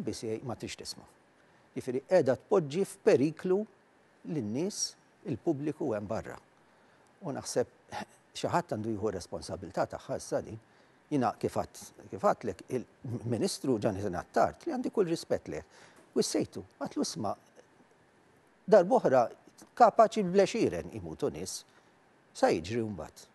il-BCA ma trix tisma'. Jifieri qiegħda tpoġġi f'periklu lin-nies il-pubbliku hemm barra. U naħseb xi ħadd għandu jieħu responsabilità tagħha issa din. Jiena kif għadlek il-Ministru Jonathan Attard li għandi kull rispett leh. U ssejtu, għatlu isma' darb'oħra kapaċi b'lexieren imutu nies. Sa jiġri mbagħad.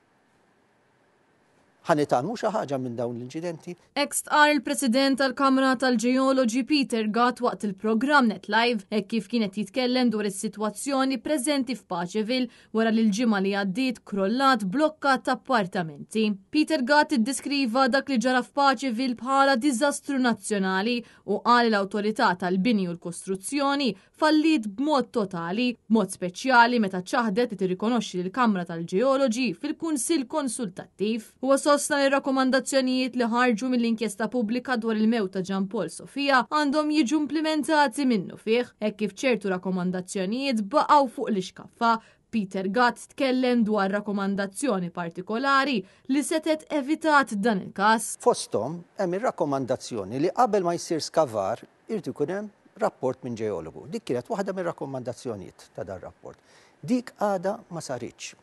Ħanitalmu xi ħaġa minn dawn l-inċidenti? Qal il-President tal-Kamra tal-Geology Peter Gott waqt il-programm NetLive hekk kif kienet jitkellem dwar is-sitwazzjoni preżenti f'Paċeville wara li l-ġimgħa li għaddiet krollat blokkat ta' appartamenti. Peter Gott iddeskriva dak li ġara f'Paċeville bħala diżastru nazzjonali u qal l-awtorità tal-bini u l-kostruzzjoni fallit b'mod totali, b'mod speċjali meta ċaħdet li tirrikonoxxi l-Kamra tal-Geology fil-Kunsill Konsultattiv. Huwa sostna li rakkomandazzjonijiet li ħarġu mill-inkjesta pubblika dwar il-mewt ta' Jan Paul Sofia għandhom jiġu implementati minnu fih, hekk kif ċertu rakkomandazzjonijiet baqgħu fuq l-iskaffa. Peter Gott tkellem dwar rakkomandazzjoni partikolari li setet evitat dan il-każ. Fosthom hemm ir-rakkomandazzjoni li qabel ma jsir skavar irid ikun hemm rapport minn ġeologu. Dik kienet waħda mir-rakkomandazzjonijiet ta' dan rapport. Dik għada ma saritx.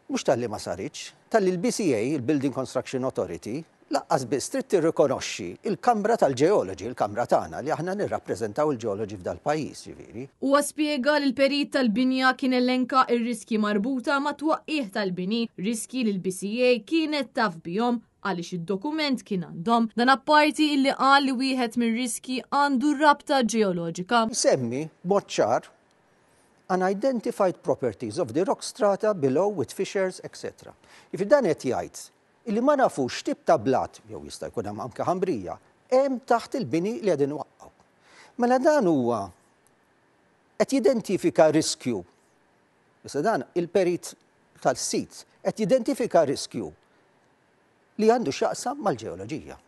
Mhux tal-li ma saritx, tal-li l-BCA, il-Building Construction Authority, laqqas biss trid tirrikonoxxi il-Kamra tal-Ġeoloġi, il-Kamra tagħna li aħna nirrappreżentaw il-ġeoloġi f'dal pajjiż ġifieri. Huwa spjega li l-perit tal-binja kien elenka ir-riski marbuta ma' twaqqih tal-bini, riski li l-BCA kienet taf bihom għaliex id-dokument kien għandhom. Dan apparti illi qal li wieħed mir-riski għandu rabta ġeoloġika. Semmi b'mod ċar unidentified properties of the rock strata below with fissures, etc. If dan qed jgħid illi ma nafux x'tip ta' blat, jew jista' jkun hemm anke ħambrija, hemm taħt il-bini li qegħdin waqqgħu. Mela dan huwa qed jidentifika riskju. Issa dan il-perit tal-sit qed jidentifika riskju li għandu x'jaqsam mal-ġeoloġija.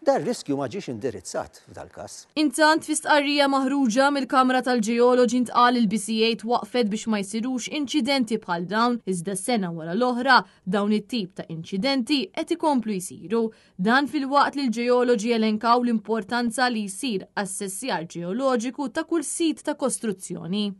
Dan riskju ma ġiex indirizzat f'dal-każ. Intant fi stqarrija maħruġa mill-Kamra tal-Ġeoloġi ntqal il-BCA twaqfet biex ma jsirux inċidenti bħal dawn, iżda sena wara l-oħra dawn it-tip ta' inċidenti qed ikomplu jsiru. Dan fil-waqt li l-ġeoloġi elenkaw l-importanza li jsir assessjar ġeoloġiku ta' kull sit ta' kostruzzjoni.